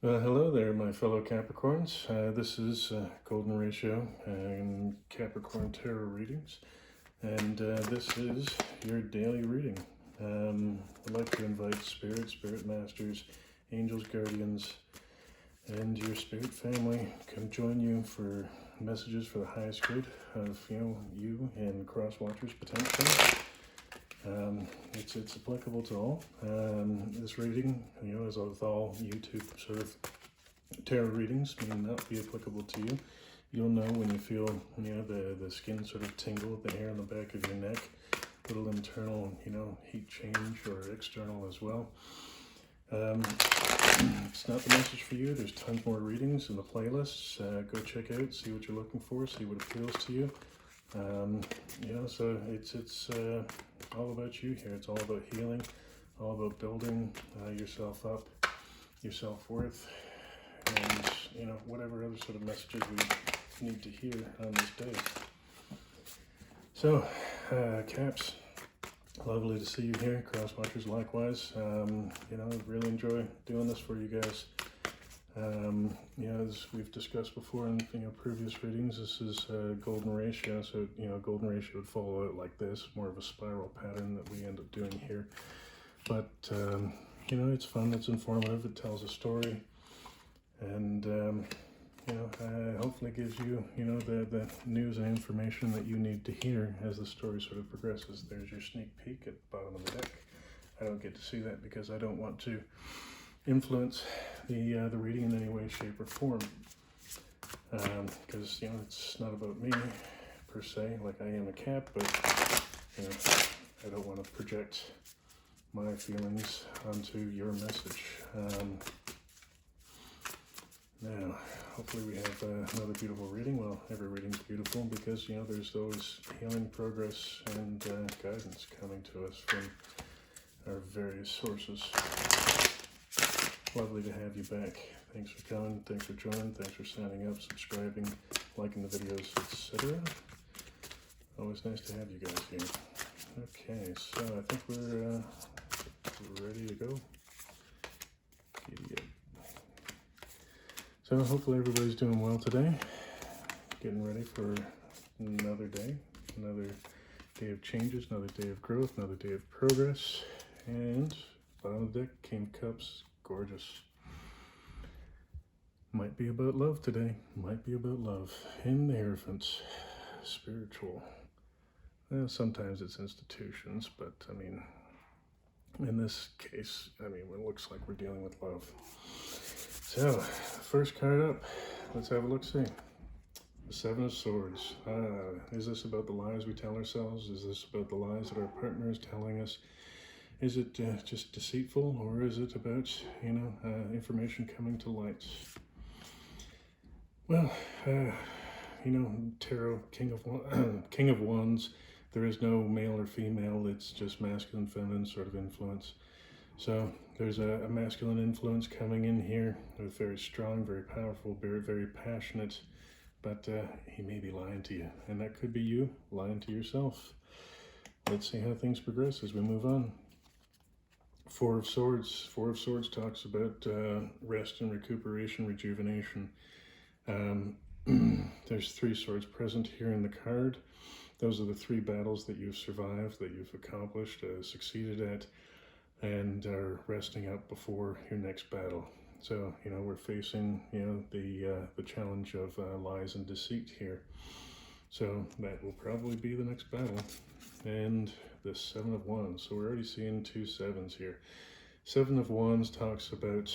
Hello there, my fellow Capricorns. This is Golden Ratio and Capricorn Tarot readings, and this is your daily reading. I'd like to invite spirit masters, angels, guardians, and your spirit family come join you for messages for the highest good of you and cross watchers potentially. It's applicable to all. This reading, as with all YouTube sort of tarot readings, may not be applicable to you. You'll know when you feel, the skin sort of tingle, the hair on the back of your neck, little internal, heat change, or external as well. It's not the message for you. There's tons more readings in the playlists. Go check out, see what you're looking for, see what appeals to you. So it's all about you here. It's all about healing, all about building yourself up, your self-worth, and whatever other sort of messages we need to hear on this day. So, Caps, lovely to see you here. Crosswatchers, likewise. Really enjoy doing this for you guys. As we've discussed before in previous readings, this is golden ratio. So golden ratio would follow out like this, more of a spiral pattern that we end up doing here. But it's fun, it's informative, it tells a story, and hopefully gives you the news and information that you need to hear as the story sort of progresses. There's your sneak peek at the bottom of the deck. I don't get to see that because I don't want to influence the reading in any way, shape, or form, because it's not about me per se. Like, I am a Cap, but I don't want to project my feelings onto your message. Now, hopefully we have another beautiful reading. Well, every reading's beautiful because there's always healing, progress, and guidance coming to us from our various sources. Lovely to have you back. Thanks for coming, thanks for joining, thanks for signing up, subscribing, liking the videos, etc. Always nice to have you guys here. Okay, so I think we're ready to go. Giddy up. So hopefully everybody's doing well today. Getting ready for another day of changes, another day of growth, another day of progress. And bottom of the deck, King of Cups. Gorgeous. Might be about love today. Might be about love. In the Hierophant. Spiritual. Well, sometimes it's institutions, but I mean, in this case, it looks like we're dealing with love. So, first card up. Let's have a look-see. The Seven of Swords. Is this about the lies we tell ourselves? Is this about the lies that our partner is telling us? Is it just deceitful, or is it about, information coming to light? Well, Tarot, King of Wands, there is no male or female, it's just masculine, feminine sort of influence. So there's a masculine influence coming in here, very strong, very powerful, very, very passionate, but he may be lying to you, and that could be you lying to yourself. Let's see how things progress as we move on. Four of Swords. Four of Swords talks about rest and recuperation, rejuvenation. There's three swords present here in the card. Those are the three battles that you've survived, that you've accomplished, succeeded at, and are resting up before your next battle. So, we're facing, the challenge of lies and deceit here. So that will probably be the next battle. And the Seven of Wands. So we're already seeing two sevens here. Seven of Wands talks about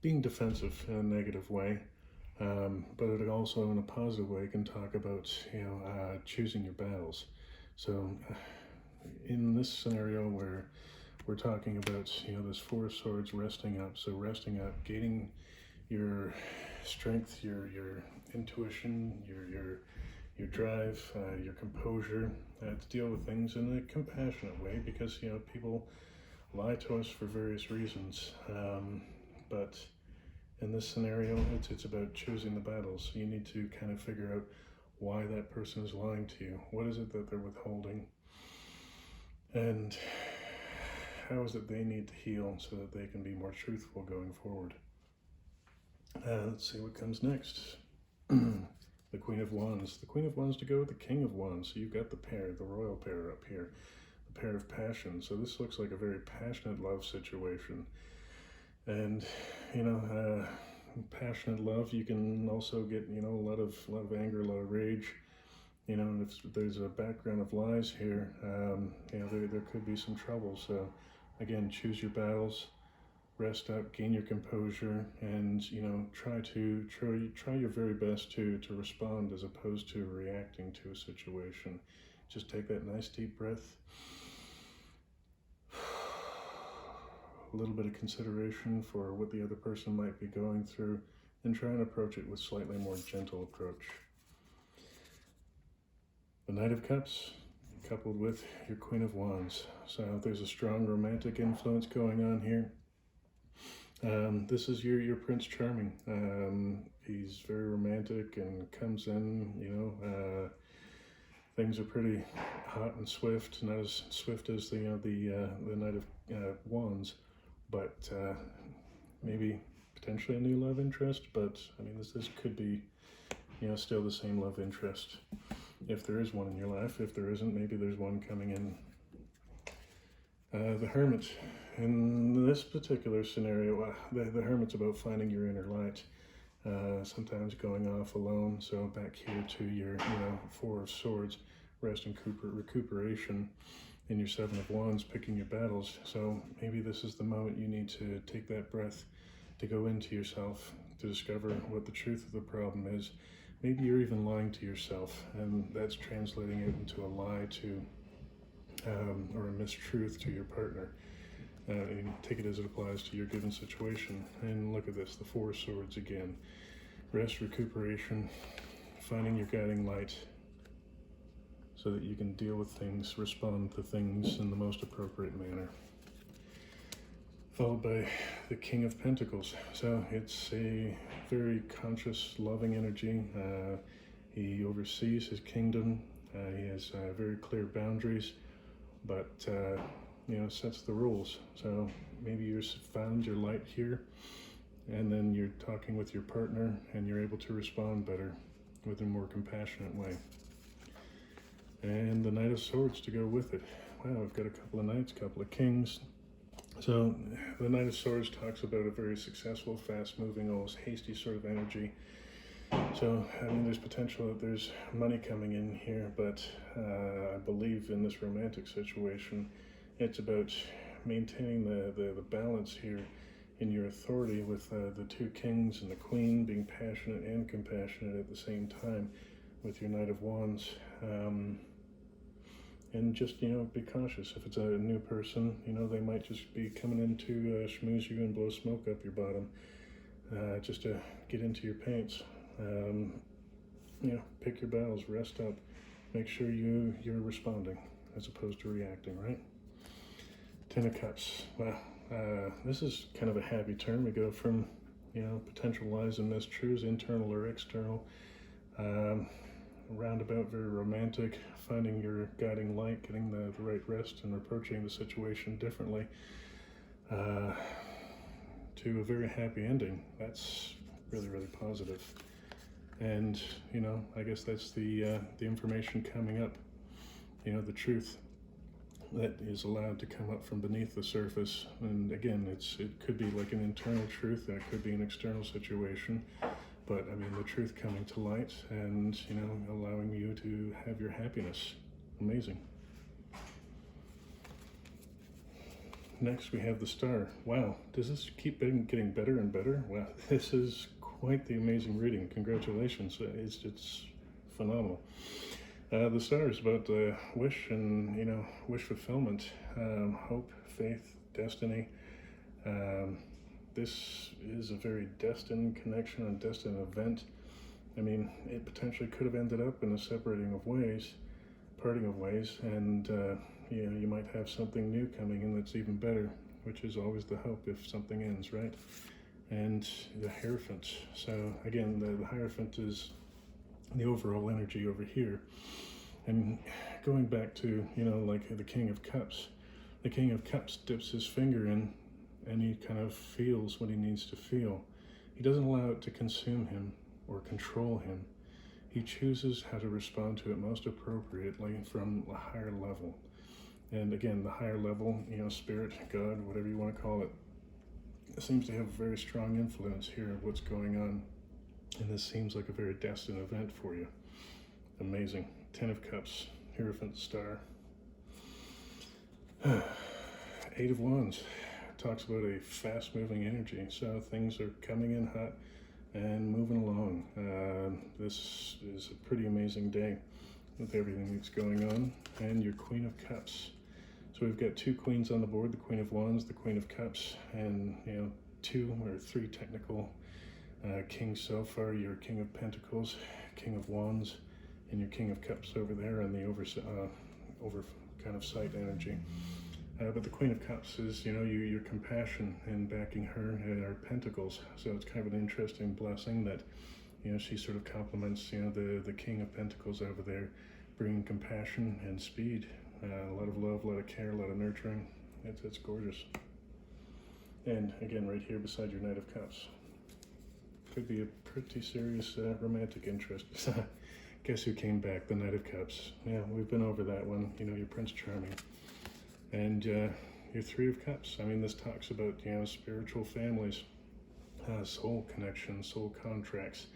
being defensive in a negative way, but it also in a positive way can talk about choosing your battles. So in this scenario where we're talking about this Four of Swords, resting up. So resting up, gaining your strength, your intuition, your drive, your composure, to deal with things in a compassionate way, because people lie to us for various reasons, but in this scenario it's about choosing the battles. You need to kind of figure out why that person is lying to you. What is it that they're withholding? And how is it they need to heal so that they can be more truthful going forward. Let's see what comes next. The Queen of Wands. The Queen of Wands to go with the King of Wands. So you've got the pair, the royal pair up here, the pair of passion. So this looks like a very passionate love situation. And, passionate love, you can also get, a lot of anger, a lot of rage. And if there's a background of lies here, there could be some trouble. So again, choose your battles. Rest up, gain your composure, and try your very best to respond as opposed to reacting to a situation. Just take that nice deep breath, a little bit of consideration for what the other person might be going through, and try and approach it with slightly more gentle approach. The Knight of Cups coupled with your Queen of Wands. So there's a strong romantic influence going on here. This is your Prince Charming. He's very romantic and comes in, things are pretty hot and swift, not as swift as the Knight of Wands, but maybe potentially a new love interest, but I mean, this could be, still the same love interest. If there is one in your life. If there isn't, maybe there's one coming in. The Hermit. In this particular scenario, the Hermit's about finding your inner light, sometimes going off alone. So back here to your, Four of Swords, rest and recuperation, and your Seven of Wands, picking your battles. So maybe this is the moment you need to take that breath, to go into yourself, to discover what the truth of the problem is. Maybe you're even lying to yourself, and that's translating it into a lie to, or a mistruth to your partner. And take it as it applies to your given situation. And look at this, the Four of Swords again. Rest, recuperation, finding your guiding light so that you can deal with things, respond to things in the most appropriate manner. Followed by the King of Pentacles. So it's a very conscious, loving energy. He oversees his kingdom. He has very clear boundaries, but sets the rules. So maybe you found your light here, and then you're talking with your partner, and you're able to respond better with a more compassionate way. And the Knight of Swords to go with it. Wow, I've got a couple of knights, a couple of kings. So the Knight of Swords talks about a very successful, fast-moving, almost hasty sort of energy. So, I mean, there's potential that there's money coming in here, but I believe in this romantic situation, it's about maintaining the balance here in your authority with the two kings and the queen, being passionate and compassionate at the same time with your Knight of Wands. And just, be cautious. If it's a new person, they might just be coming in to schmooze you and blow smoke up your bottom, just to get into your paints. Pick your battles, rest up, make sure you're responding as opposed to reacting, right? Ten of Cups. Wow, this is kind of a happy turn. We go from, potential lies and mistruths, internal or external, roundabout, very romantic, finding your guiding light, getting the right rest, and approaching the situation differently, to a very happy ending. That's really, really positive. And, I guess that's the information coming up, the truth that is allowed to come up from beneath the surface. And again, it could be like an internal truth, and it could be an external situation. But I mean, the truth coming to light and, allowing you to have your happiness. Amazing. Next, we have the Star. Wow, does this keep getting better and better? Wow, this is quite the amazing reading. Congratulations. It's phenomenal. The Star is about wish and, wish fulfillment, hope, faith, destiny. This is a very destined connection and destined event. I mean, it potentially could have ended up in a parting of ways, and you might have something new coming in that's even better, which is always the hope if something ends, right? And the Hierophant. So again, the Hierophant is the overall energy over here. And going back to, like the King of Cups, The King of Cups dips his finger in and he kind of feels what he needs to feel. He doesn't allow it to consume him or control him. He chooses how to respond to it most appropriately from a higher level. And again, the higher level, spirit, God, whatever you want to call it, seems to have a very strong influence here of what's going on. And this seems like a very destined event for you. Amazing. 10 of Cups, Hierophant star. 8 of Wands talks about a fast-moving energy. So things are coming in hot and moving along. This is a pretty amazing day with everything that's going on. And your Queen of Cups. So we've got 2 queens on the board, the Queen of Wands, the Queen of Cups, and 2 or 3 technical kings so far. Your King of Pentacles, King of Wands, and your King of Cups over there on the over kind of sight energy. But the Queen of Cups is, your compassion and backing her are Pentacles. So it's kind of an interesting blessing that, she sort of complements, the King of Pentacles over there, bringing compassion and speed. A lot of love, a lot of care, a lot of nurturing. It's gorgeous. And again, right here beside your Knight of Cups. Could be a pretty serious romantic interest. Guess who came back? The Knight of Cups. Yeah, we've been over that one. Your Prince Charming. And your 3 of Cups. I mean, this talks about, spiritual families, soul connections, soul contracts,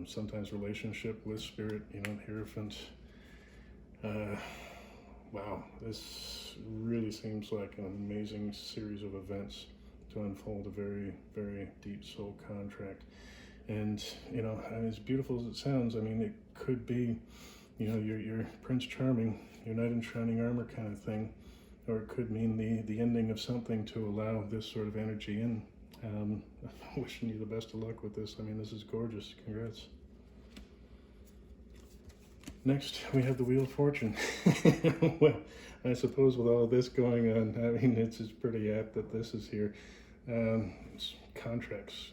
sometimes relationship with spirit, Hierophant. Wow, this really seems like an amazing series of events to unfold a very, very deep soul contract. And, as beautiful as it sounds, it could be, your Prince Charming, your knight in shining armor kind of thing, or it could mean the ending of something to allow this sort of energy in. Wishing you the best of luck with this. This is gorgeous. Congrats. Next, we have the Wheel of Fortune. Well, I suppose with all of this going on, it's pretty apt that this is here. It's contracts,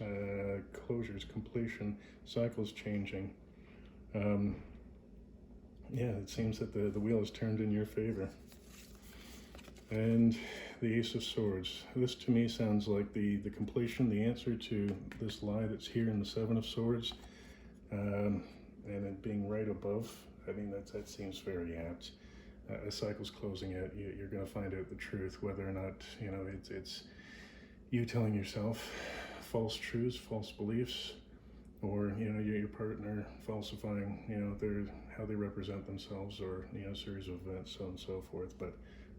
closures, completion, cycles changing. Yeah, it seems that the wheel is turned in your favor. And the Ace of Swords. This to me sounds like the completion, the answer to this lie that's here in the Seven of Swords. And it being right above, that seems very apt. A cycle's closing out, you're going to find out the truth, whether or not, it's you telling yourself false truths, false beliefs, or, your partner falsifying, how they represent themselves, or, a series of events, so on and so forth. But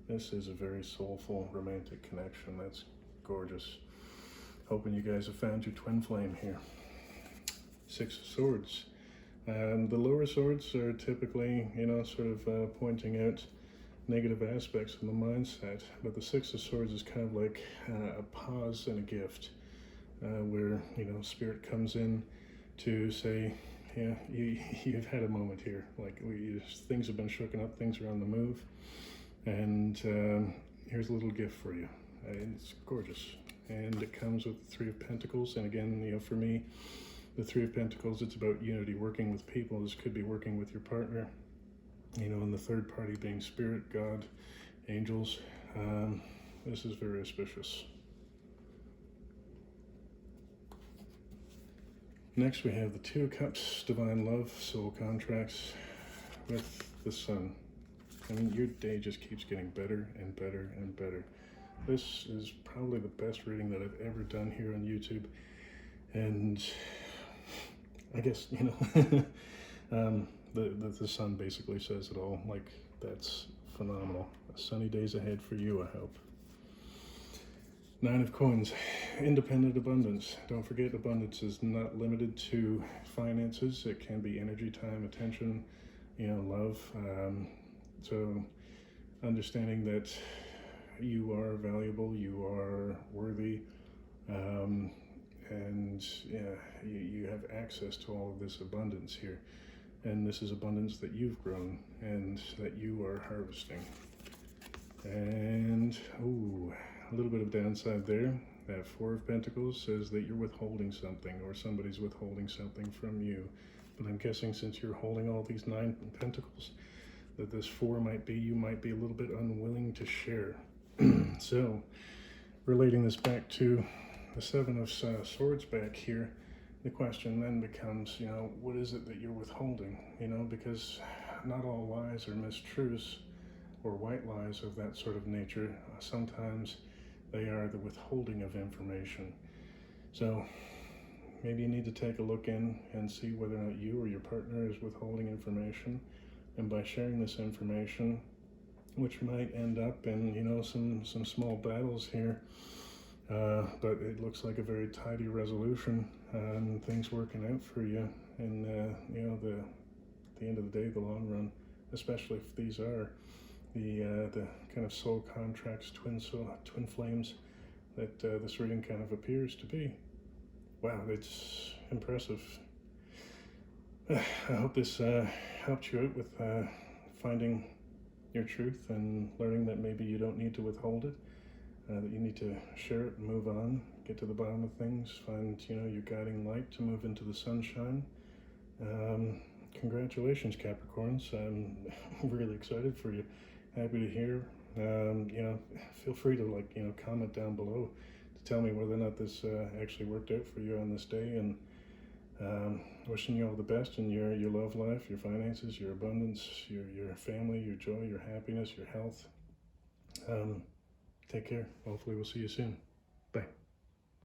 this is a very soulful, romantic connection. That's gorgeous. Hoping you guys have found your twin flame here. 6 of Swords. The lower swords are typically, sort of pointing out negative aspects of the mindset, but the 6 of Swords is kind of like a pause and a gift, where, Spirit comes in to say, yeah, you've had a moment here, like things have been shooken up, things are on the move, and here's a little gift for you. It's gorgeous, and it comes with the 3 of Pentacles, and again, for me, the 3 of Pentacles, it's about unity, working with people. This could be working with your partner, and the third party being spirit, God, angels. This is very auspicious. Next, we have the 2 of Cups, divine love, soul contracts with the Sun. Your day just keeps getting better and better and better. This is probably the best reading that I've ever done here on YouTube. And I guess, the Sun basically says it all. Like, that's phenomenal. Sunny days ahead for you, I hope. 9 of Coins, independent abundance. Don't forget, abundance is not limited to finances. It can be energy, time, attention, love. So understanding that you are valuable, you are worthy, and you have access to all of this abundance here. And this is abundance that you've grown and that you are harvesting. And, a little bit of downside there. That 4 of Pentacles says that you're withholding something, or somebody's withholding something from you. But I'm guessing since you're holding all these 9 Pentacles, that this 4 might be, you might be a little bit unwilling to share. So, relating this back to the Seven of Swords back here, the question then becomes, what is it that you're withholding? Because not all lies are mistruths or white lies of that sort of nature. Sometimes they are the withholding of information. So maybe you need to take a look in and see whether or not you or your partner is withholding information. And by sharing this information, which might end up in, some small battles here, but it looks like a very tidy resolution and things working out for you in, the end of the day, the long run, especially if these are the kind of soul contracts, twin flames that this reading kind of appears to be. Wow, it's impressive. I hope this helped you out with finding your truth and learning that maybe you don't need to withhold it, that you need to share it and move on, get to the bottom of things, find your guiding light to move into the sunshine. Congratulations, Capricorns. I'm really excited for you. Happy to hear. Feel free to comment down below to tell me whether or not this actually worked out for you on this day, and wishing you all the best in your love life, your finances, your abundance, your family, your joy, your happiness, your health. Take care. Hopefully we'll see you soon.